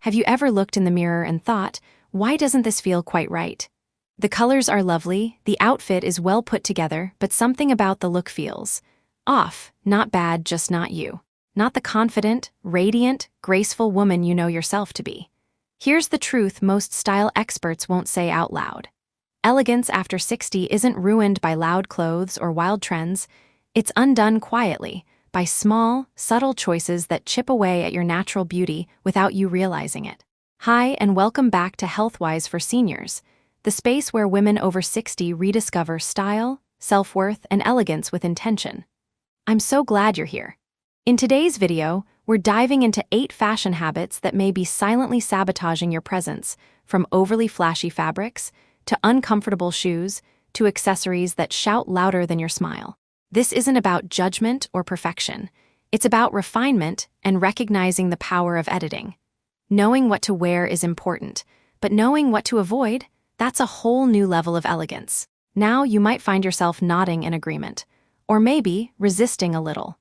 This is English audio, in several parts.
Have you ever looked in the mirror and thought, why doesn't this feel quite right? The colors are lovely, the outfit is well put together, but something about the look feels off, not bad, just not you. Not the confident, radiant, graceful woman you know yourself to be. Here's the truth most style experts won't say out loud. Elegance after 60 isn't ruined by loud clothes or wild trends. It's undone quietly, by small, subtle choices that chip away at your natural beauty without you realizing it. Hi, and welcome back to Healthwise for Seniors, the space where women over 60 rediscover style, self-worth, and elegance with intention. I'm so glad you're here. In today's video, we're diving into 8 fashion habits that may be silently sabotaging your presence, from overly flashy fabrics, to uncomfortable shoes, to accessories that shout louder than your smile. This isn't about judgment or perfection. It's about refinement and recognizing the power of editing. Knowing what to wear is important, but knowing what to avoid, that's a whole new level of elegance. Now you might find yourself nodding in agreement, or maybe resisting a little.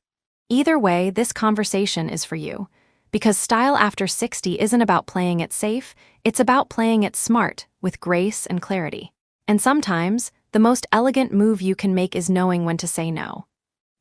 Either way, this conversation is for you, because style after 60 isn't about playing it safe, it's about playing it smart, with grace and clarity. And sometimes, the most elegant move you can make is knowing when to say no.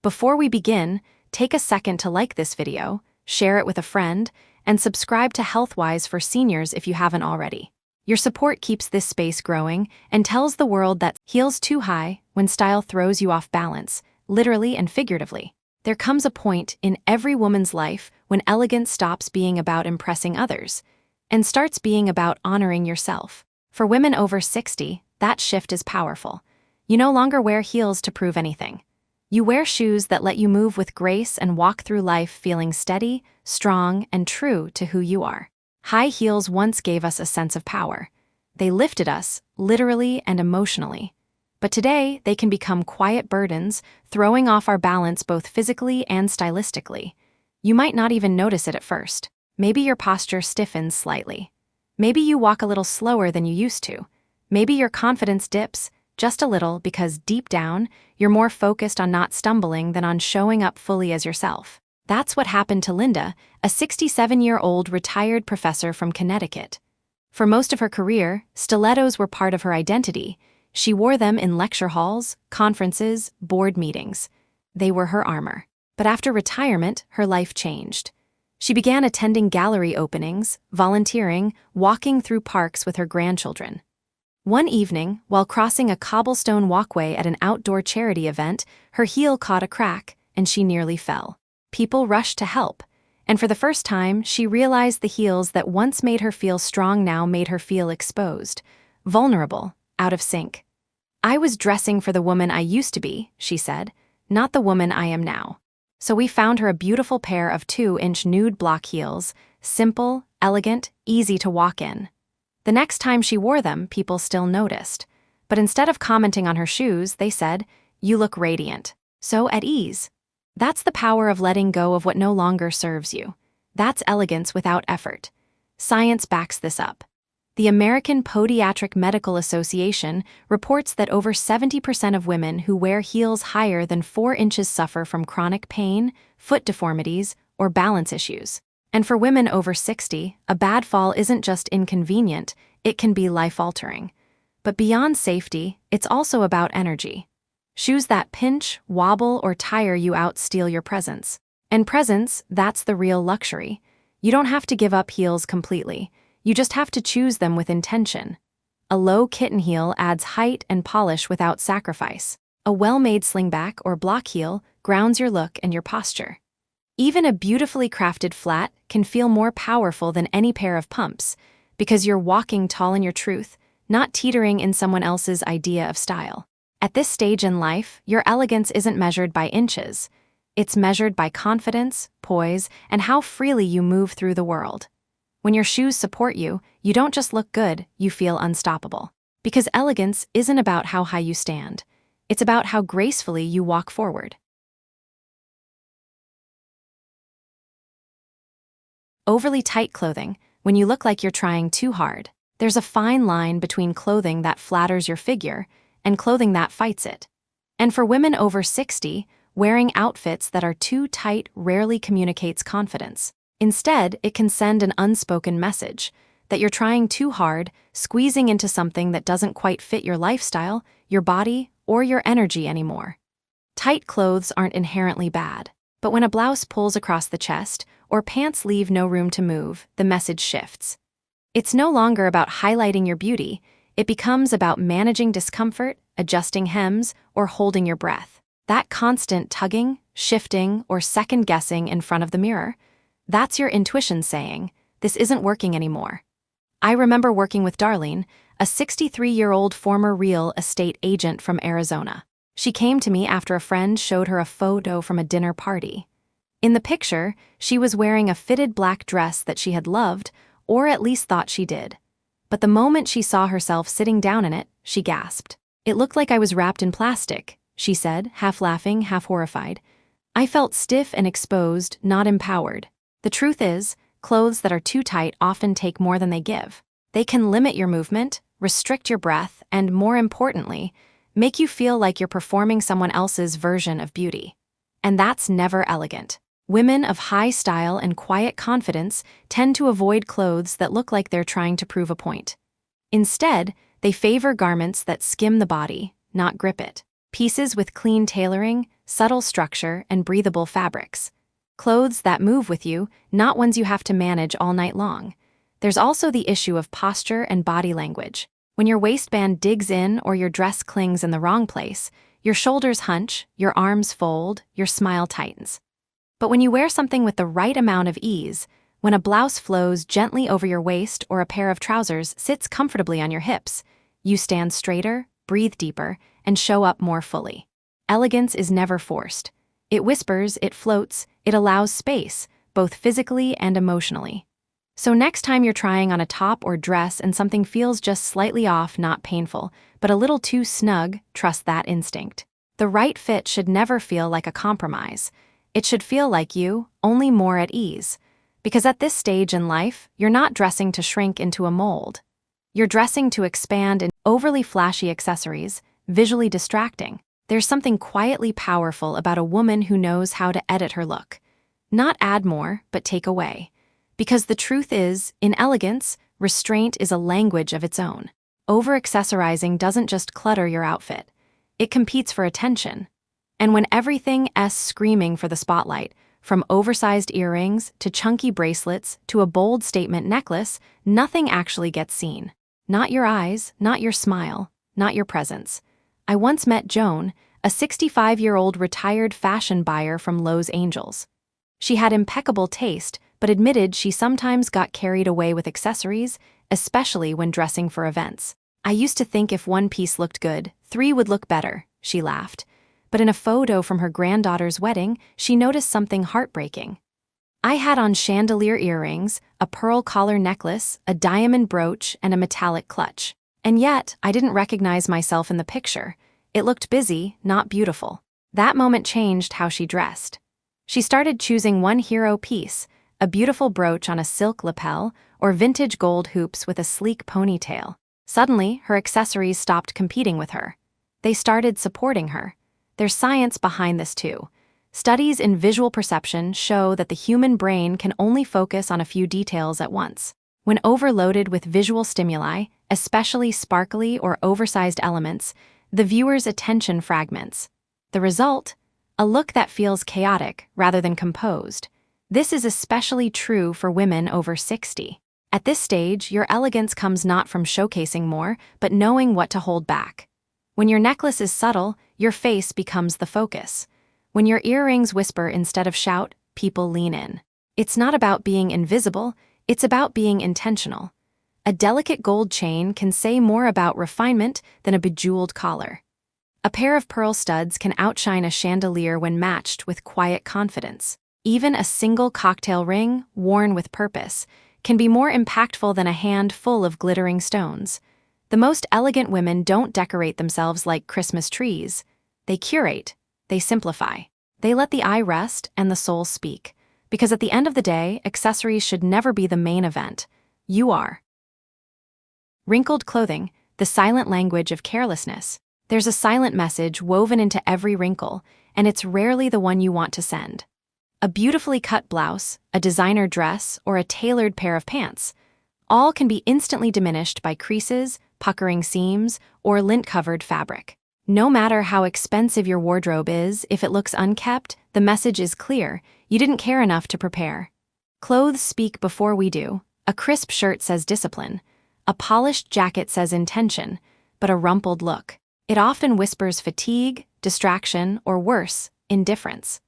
Before we begin, take a second to like this video, share it with a friend, and subscribe to Healthwise for Seniors if you haven't already. Your support keeps this space growing and tells the world that heels too high when style throws you off balance, literally and figuratively. There comes a point in every woman's life when elegance stops being about impressing others and starts being about honoring yourself. For women over 60, that shift is powerful. You no longer wear heels to prove anything. You wear shoes that let you move with grace and walk through life feeling steady, strong, and true to who you are. High heels once gave us a sense of power. They lifted us, literally and emotionally. But today, they can become quiet burdens, throwing off our balance both physically and stylistically. You might not even notice it at first. Maybe your posture stiffens slightly. Maybe you walk a little slower than you used to. Maybe your confidence dips, just a little, because deep down, you're more focused on not stumbling than on showing up fully as yourself. That's what happened to Linda, a 67-year-old retired professor from Connecticut. For most of her career, stilettos were part of her identity. She wore them in lecture halls, conferences, board meetings. They were her armor. But after retirement, her life changed. She began attending gallery openings, volunteering, walking through parks with her grandchildren. One evening, while crossing a cobblestone walkway at an outdoor charity event, her heel caught a crack, and she nearly fell. People rushed to help, and for the first time, she realized the heels that once made her feel strong now made her feel exposed, vulnerable, out of sync. "I was dressing for the woman I used to be," she said, "not the woman I am now." So we found her a beautiful pair of 2-inch nude block heels, simple, elegant, easy to walk in. The next time she wore them, people still noticed. But instead of commenting on her shoes, they said, "You look radiant. So at ease." That's the power of letting go of what no longer serves you. That's elegance without effort. Science backs this up. The American Podiatric Medical Association reports that over 70% of women who wear heels higher than 4 inches suffer from chronic pain, foot deformities, or balance issues. And for women over 60, a bad fall isn't just inconvenient, it can be life-altering. But beyond safety, it's also about energy. Shoes that pinch, wobble, or tire you out steal your presence. And presence, that's the real luxury. You don't have to give up heels completely. You just have to choose them with intention. A low kitten heel adds height and polish without sacrifice. A well-made slingback or block heel grounds your look and your posture. Even a beautifully crafted flat can feel more powerful than any pair of pumps, because you're walking tall in your truth, not teetering in someone else's idea of style. At this stage in life, your elegance isn't measured by inches. It's measured by confidence, poise, and how freely you move through the world. When your shoes support you, you don't just look good, you feel unstoppable. Because elegance isn't about how high you stand. It's about how gracefully you walk forward. Overly tight clothing, when you look like you're trying too hard. There's a fine line between clothing that flatters your figure and clothing that fights it. And for women over 60, wearing outfits that are too tight rarely communicates confidence. Instead, it can send an unspoken message that you're trying too hard, squeezing into something that doesn't quite fit your lifestyle, your body, or your energy anymore. Tight clothes aren't inherently bad, but when a blouse pulls across the chest or pants leave no room to move, the message shifts. It's no longer about highlighting your beauty, it becomes about managing discomfort, adjusting hems, or holding your breath. That constant tugging, shifting, or second-guessing in front of the mirror, that's your intuition saying, this isn't working anymore. I remember working with Darlene, a 63-year-old former real estate agent from Arizona. She came to me after a friend showed her a photo from a dinner party. In the picture, she was wearing a fitted black dress that she had loved, or at least thought she did. But the moment she saw herself sitting down in it, she gasped. "It looked like I was wrapped in plastic," she said, half laughing, half horrified. "I felt stiff and exposed, not empowered." The truth is, clothes that are too tight often take more than they give. They can limit your movement, restrict your breath, and more importantly, make you feel like you're performing someone else's version of beauty. And that's never elegant. Women of high style and quiet confidence tend to avoid clothes that look like they're trying to prove a point. Instead, they favor garments that skim the body, not grip it. Pieces with clean tailoring, subtle structure, and breathable fabrics. Clothes that move with you, not ones you have to manage all night long. There's also the issue of posture and body language. When your waistband digs in or your dress clings in the wrong place, your shoulders hunch, your arms fold, your smile tightens. But when you wear something with the right amount of ease, when a blouse flows gently over your waist or a pair of trousers sits comfortably on your hips, you stand straighter, breathe deeper, and show up more fully. Elegance is never forced. It whispers, it floats, it allows space, both physically and emotionally. So next time you're trying on a top or dress and something feels just slightly off, not painful, but a little too snug, trust that instinct. The right fit should never feel like a compromise. It should feel like you, only more at ease. Because at this stage in life, you're not dressing to shrink into a mold. You're dressing to expand in overly flashy accessories, visually distracting. There's something quietly powerful about a woman who knows how to edit her look. Not add more, but take away. Because the truth is, in elegance, restraint is a language of its own. Over-accessorizing doesn't just clutter your outfit. It competes for attention. And when everything's screaming for the spotlight, from oversized earrings to chunky bracelets to a bold statement necklace, nothing actually gets seen. Not your eyes, not your smile, not your presence. I once met Joan, a 65-year-old retired fashion buyer from Los Angeles. She had impeccable taste, but admitted she sometimes got carried away with accessories, especially when dressing for events. "I used to think if one piece looked good, 3 would look better," she laughed. But in a photo from her granddaughter's wedding, she noticed something heartbreaking. "I had on chandelier earrings, a pearl collar necklace, a diamond brooch, and a metallic clutch. And yet, I didn't recognize myself in the picture. It looked busy, not beautiful." That moment changed how she dressed. She started choosing one hero piece, a beautiful brooch on a silk lapel, or vintage gold hoops with a sleek ponytail. Suddenly, her accessories stopped competing with her. They started supporting her. There's science behind this too. Studies in visual perception show that the human brain can only focus on a few details at once. When overloaded with visual stimuli, especially sparkly or oversized elements, the viewer's attention fragments. The result? A look that feels chaotic rather than composed. This is especially true for women over 60. At this stage, your elegance comes not from showcasing more, but knowing what to hold back. When your necklace is subtle, your face becomes the focus. When your earrings whisper instead of shout, people lean in. It's not about being invisible, it's about being intentional. A delicate gold chain can say more about refinement than a bejeweled collar. A pair of pearl studs can outshine a chandelier when matched with quiet confidence. Even a single cocktail ring, worn with purpose, can be more impactful than a hand full of glittering stones. The most elegant women don't decorate themselves like Christmas trees. They curate, they simplify. They let the eye rest and the soul speak. Because at the end of the day, accessories should never be the main event. You are. Wrinkled clothing, the silent language of carelessness. There's a silent message woven into every wrinkle, and it's rarely the one you want to send. A beautifully cut blouse, a designer dress, or a tailored pair of pants. All can be instantly diminished by creases, puckering seams, or lint-covered fabric. No matter how expensive your wardrobe is, if it looks unkept, the message is clear: you didn't care enough to prepare. Clothes speak before we do. A crisp shirt says discipline. A polished jacket says intention, but a rumpled look, it often whispers fatigue, distraction, or worse, indifference.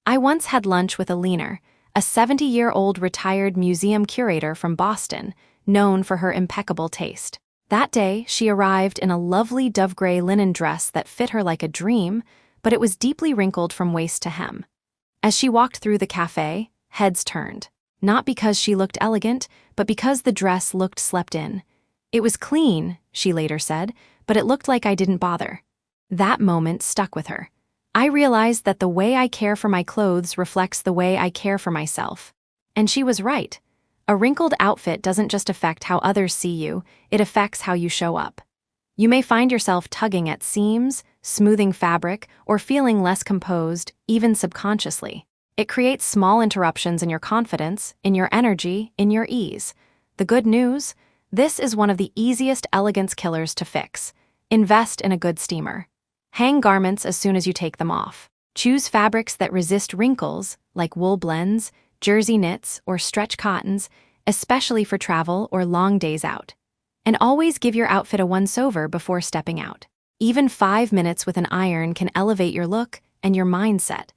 I once had lunch with a leaner, a 70-year-old retired museum curator from Boston, known for her impeccable taste. That day, she arrived in a lovely dove-gray linen dress that fit her like a dream, but it was deeply wrinkled from waist to hem. As she walked through the cafe, heads turned. Not because she looked elegant, but because the dress looked slept in. It was clean, she later said, but it looked like I didn't bother. That moment stuck with her. I realized that the way I care for my clothes reflects the way I care for myself. And she was right. A wrinkled outfit doesn't just affect how others see you, it affects how you show up. You may find yourself tugging at seams, smoothing fabric, or feeling less composed, even subconsciously. It creates small interruptions in your confidence, in your energy, in your ease. The good news? This is one of the easiest elegance killers to fix. Invest in a good steamer. Hang garments as soon as you take them off. Choose fabrics that resist wrinkles, like wool blends, jersey knits, or stretch cottons, especially for travel or long days out. And always give your outfit a once-over before stepping out. Even 5 minutes with an iron can elevate your look and your mindset.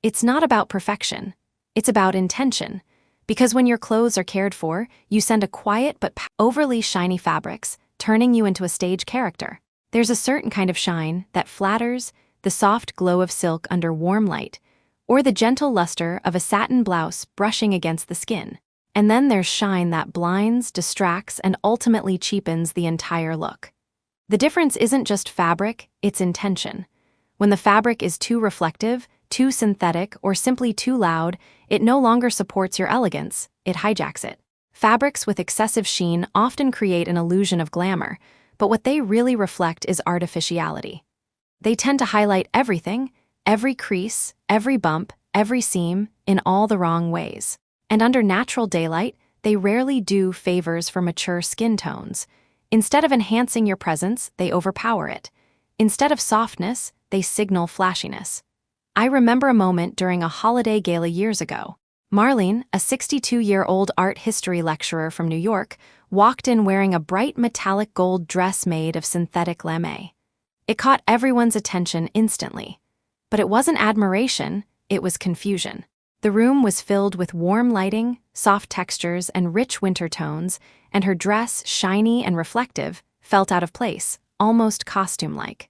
It's not about perfection. It's about intention. Because when your clothes are cared for, you send a quiet but overly shiny fabrics, turning you into a stage character. There's a certain kind of shine that flatters, the soft glow of silk under warm light, or the gentle luster of a satin blouse brushing against the skin. And then there's shine that blinds, distracts, and ultimately cheapens the entire look. The difference isn't just fabric, it's intention. When the fabric is too reflective, too synthetic, or simply too loud, it no longer supports your elegance, it hijacks it. Fabrics with excessive sheen often create an illusion of glamour, but what they really reflect is artificiality. They tend to highlight everything, every crease, every bump, every seam, in all the wrong ways. And under natural daylight, they rarely do favors for mature skin tones. Instead of enhancing your presence, they overpower it. Instead of softness, they signal flashiness. I remember a moment during a holiday gala years ago. Marlene, a 62-year-old art history lecturer from New York, walked in wearing a bright metallic gold dress made of synthetic lame. It caught everyone's attention instantly. But it wasn't admiration, it was confusion. The room was filled with warm lighting, soft textures, and rich winter tones, and her dress, shiny and reflective, felt out of place, almost costume-like.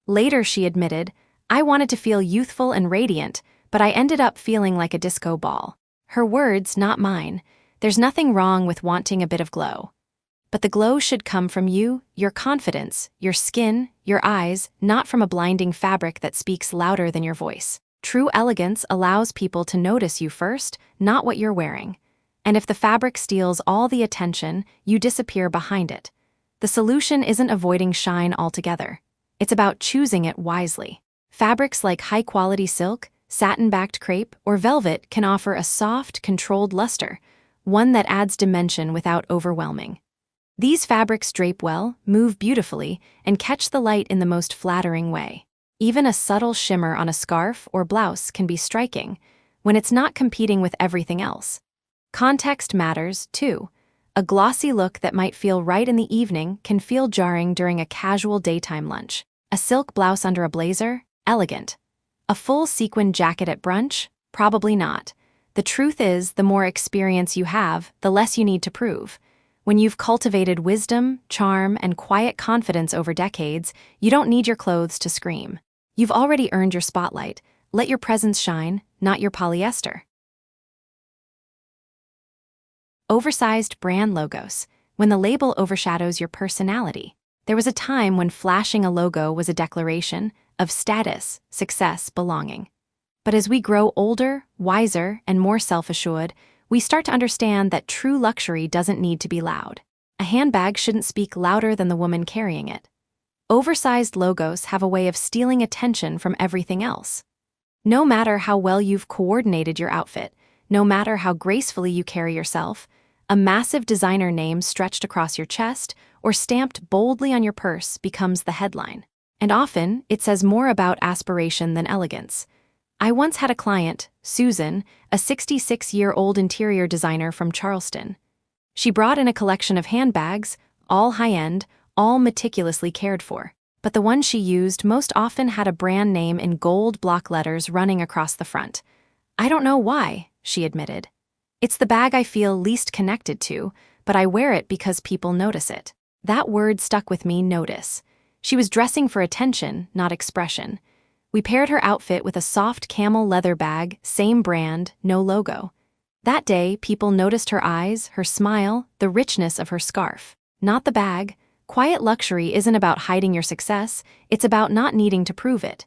Later she admitted, "I wanted to feel youthful and radiant, but I ended up feeling like a disco ball." Her words, not mine. There's nothing wrong with wanting a bit of glow. But the glow should come from you, your confidence, your skin, your eyes, not from a blinding fabric that speaks louder than your voice. True elegance allows people to notice you first, not what you're wearing. And if the fabric steals all the attention, you disappear behind it. The solution isn't avoiding shine altogether. It's about choosing it wisely. Fabrics like high-quality silk, satin-backed crepe, or velvet can offer a soft, controlled luster, one that adds dimension without overwhelming. These fabrics drape well, move beautifully, and catch the light in the most flattering way. Even a subtle shimmer on a scarf or blouse can be striking when it's not competing with everything else. Context matters, too. A glossy look that might feel right in the evening can feel jarring during a casual daytime lunch. A silk blouse under a blazer? Elegant. A full sequin jacket at brunch? Probably not. The truth is, the more experience you have, the less you need to prove. When you've cultivated wisdom, charm, and quiet confidence over decades, you don't need your clothes to scream. You've already earned your spotlight. Let your presence shine, not your polyester. Oversized brand logos. When the label overshadows your personality. There was a time when flashing a logo was a declaration of status, success, belonging. But as we grow older, wiser, and more self-assured, we start to understand that true luxury doesn't need to be loud. A handbag shouldn't speak louder than the woman carrying it. Oversized logos have a way of stealing attention from everything else. No matter how well you've coordinated your outfit, no matter how gracefully you carry yourself, a massive designer name stretched across your chest or stamped boldly on your purse becomes the headline. And often, it says more about aspiration than elegance. I once had a client, Susan, a 66-year-old interior designer from Charleston. She brought in a collection of handbags, all high-end, all meticulously cared for. But the one she used most often had a brand name in gold block letters running across the front. "I don't know why," she admitted. "It's the bag I feel least connected to, but I wear it because people notice it." That word stuck with me, notice. She was dressing for attention, not expression. We paired her outfit with a soft camel leather bag, same brand, no logo. That day, people noticed her eyes, her smile, the richness of her scarf. Not the bag. Quiet luxury isn't about hiding your success, it's about not needing to prove it.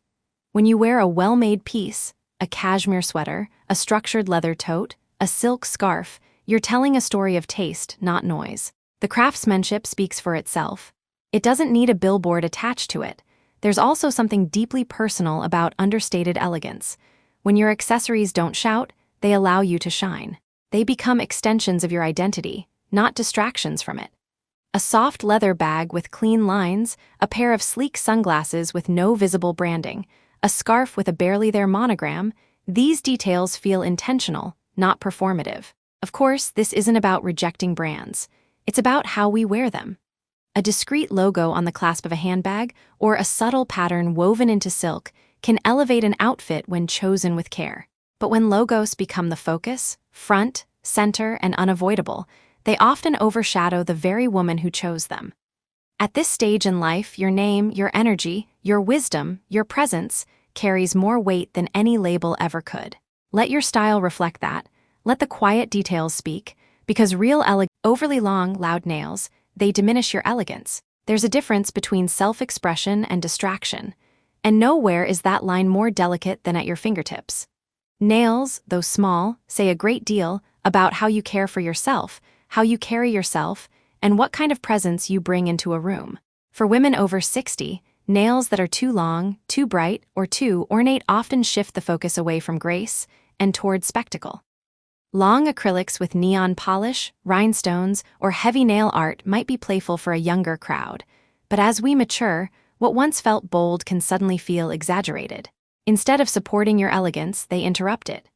When you wear a well-made piece, a cashmere sweater, a structured leather tote, a silk scarf, you're telling a story of taste, not noise. The craftsmanship speaks for itself. It doesn't need a billboard attached to it. There's also something deeply personal about understated elegance. When your accessories don't shout, they allow you to shine. They become extensions of your identity, not distractions from it. A soft leather bag with clean lines, a pair of sleek sunglasses with no visible branding, a scarf with a barely there monogram, these details feel intentional, not performative. Of course, this isn't about rejecting brands. It's about how we wear them. A discreet logo on the clasp of a handbag or a subtle pattern woven into silk can elevate an outfit when chosen with care. But when logos become the focus, front, center, and unavoidable, they often overshadow the very woman who chose them. At this stage in life, your name, your energy, your wisdom, your presence carries more weight than any label ever could. Let your style reflect that. Let the quiet details speak, because overly long, loud nails, they diminish your elegance. There's a difference between self-expression and distraction, and nowhere is that line more delicate than at your fingertips. Nails, though small, say a great deal about how you care for yourself, how you carry yourself, and what kind of presence you bring into a room. For women over 60, nails that are too long, too bright, or too ornate often shift the focus away from grace and toward spectacle. Long acrylics with neon polish, rhinestones, or heavy nail art might be playful for a younger crowd, but as we mature, what once felt bold can suddenly feel exaggerated. Instead of supporting your elegance, they interrupt it.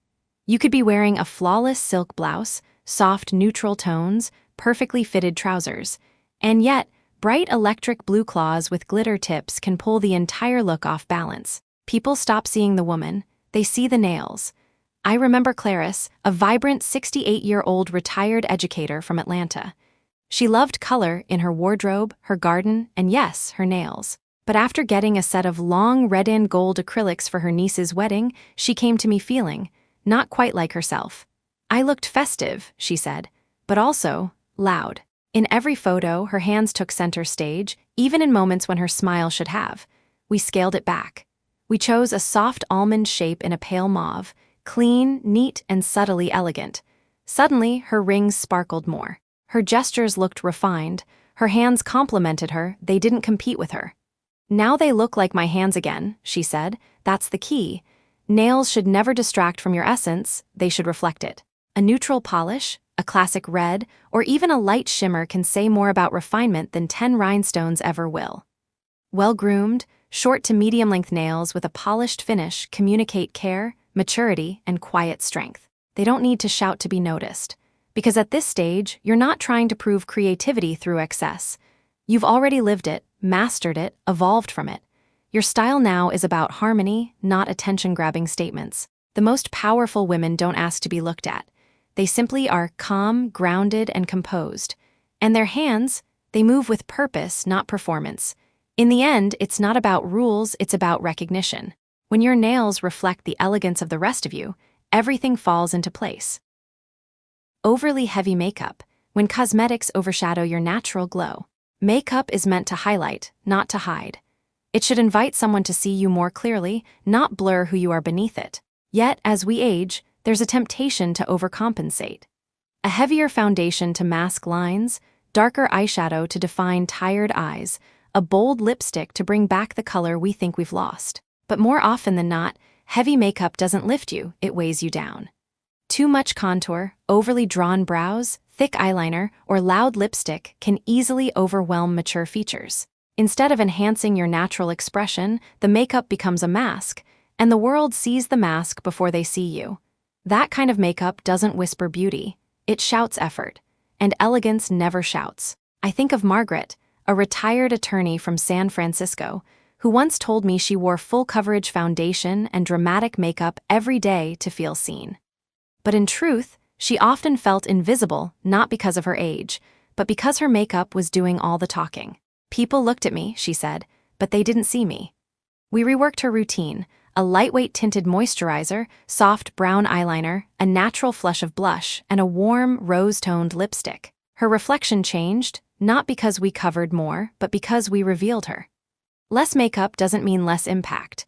You could be wearing a flawless silk blouse, soft neutral tones, perfectly fitted trousers, and yet, bright electric blue claws with glitter tips can pull the entire look off balance. People stop seeing the woman, they see the nails. I remember Clarice, a vibrant 68-year-old retired educator from Atlanta. She loved color in her wardrobe, her garden, and yes, her nails. But after getting a set of long red and gold acrylics for her niece's wedding, she came to me feeling not quite like herself. "I looked festive," she said, "but also loud." In every photo, her hands took center stage, even in moments when her smile should have. We scaled it back. We chose a soft almond shape in a pale mauve, clean, neat, and subtly elegant. Suddenly, her rings sparkled more. Her gestures looked refined. Her hands complimented her, they didn't compete with her. "Now they look like my hands again," she said. "That's the key. Nails should never distract from your essence, they should reflect it. A neutral polish, a classic red, or even a light shimmer can say more about refinement than 10 rhinestones ever will." Well-groomed, short to medium-length nails with a polished finish communicate care, maturity, and quiet strength. They don't need to shout to be noticed. Because at this stage, you're not trying to prove creativity through excess. You've already lived it, mastered it, evolved from it. Your style now is about harmony, not attention-grabbing statements. The most powerful women don't ask to be looked at. They simply are calm, grounded, and composed. And their hands, they move with purpose, not performance. In the end, it's not about rules, it's about recognition. When your nails reflect the elegance of the rest of you, everything falls into place. Overly heavy makeup, when cosmetics overshadow your natural glow. Makeup is meant to highlight, not to hide. It should invite someone to see you more clearly, not blur who you are beneath it. Yet, as we age, there's a temptation to overcompensate. A heavier foundation to mask lines, darker eyeshadow to define tired eyes, a bold lipstick to bring back the color we think we've lost. But more often than not, Heavy makeup doesn't lift you, it weighs you down. Too much contour, overly drawn brows, thick eyeliner, or loud lipstick can easily overwhelm mature features. Instead of enhancing your natural expression, the makeup becomes a mask, and the world sees the mask before they see you. That kind of makeup doesn't whisper beauty, it shouts effort. And elegance never shouts. I think of Margaret, a retired attorney from San Francisco, who once told me she wore full-coverage foundation and dramatic makeup every day to feel seen. But in truth, she often felt invisible, not because of her age, but because her makeup was doing all the talking. People looked at me, she said, but they didn't see me. We reworked her routine: a lightweight tinted moisturizer, soft brown eyeliner, a natural flush of blush, and a warm, rose-toned lipstick. Her reflection changed, not because we covered more, but because we revealed her. Less makeup doesn't mean less impact.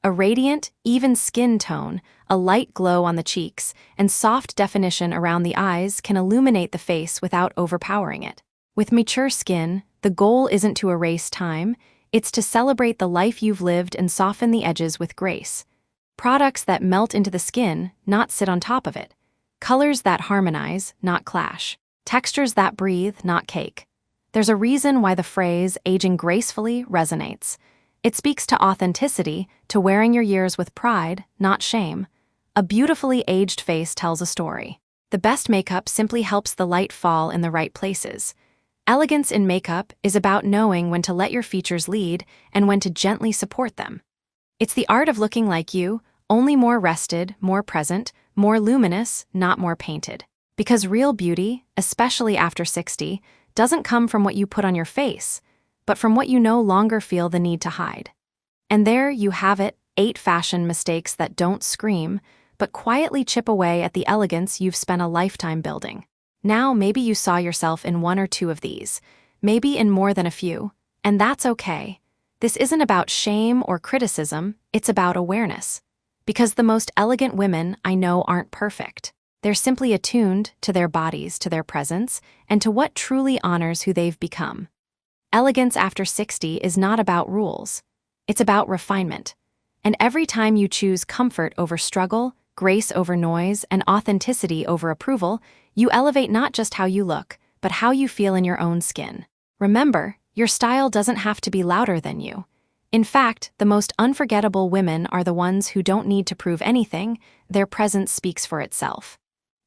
A radiant, even skin tone, a light glow on the cheeks, and soft definition around the eyes can illuminate the face without overpowering it. With mature skin, the goal isn't to erase time, it's to celebrate the life you've lived and soften the edges with grace. Products that melt into the skin, not sit on top of it. Colors that harmonize, not clash. Textures that breathe, not cake. There's a reason why the phrase aging gracefully resonates. It speaks to authenticity, to wearing your years with pride, not shame. A beautifully aged face tells a story. The best makeup simply helps the light fall in the right places. Elegance in makeup is about knowing when to let your features lead and when to gently support them. It's the art of looking like you, only more rested, more present, more luminous, not more painted. Because real beauty, especially after 60, doesn't come from what you put on your face, but from what you no longer feel the need to hide. And there you have it, 8 fashion mistakes that don't scream, but quietly chip away at the elegance you've spent a lifetime building. Now maybe you saw yourself in 1 or 2 of these, maybe in more than a few, and that's okay. This isn't about shame or criticism, it's about awareness. Because the most elegant women I know aren't perfect. They're simply attuned to their bodies, to their presence, and to what truly honors who they've become. Elegance after 60 is not about rules. It's about refinement. And every time you choose comfort over struggle, grace over noise, and authenticity over approval, you elevate not just how you look, but how you feel in your own skin. Remember, your style doesn't have to be louder than you. In fact, the most unforgettable women are the ones who don't need to prove anything, their presence speaks for itself.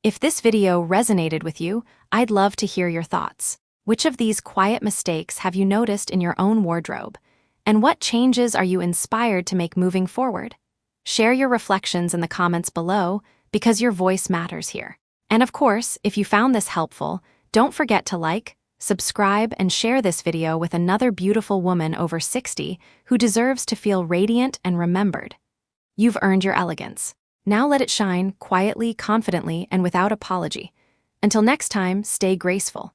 If this video resonated with you, I'd love to hear your thoughts. Which of these quiet mistakes have you noticed in your own wardrobe? And what changes are you inspired to make moving forward? Share your reflections in the comments below, because your voice matters here. And of course, if you found this helpful, don't forget to like, subscribe, and share this video with another beautiful woman over 60 who deserves to feel radiant and remembered. You've earned your elegance. Now let it shine quietly, confidently, and without apology. Until next time, stay graceful.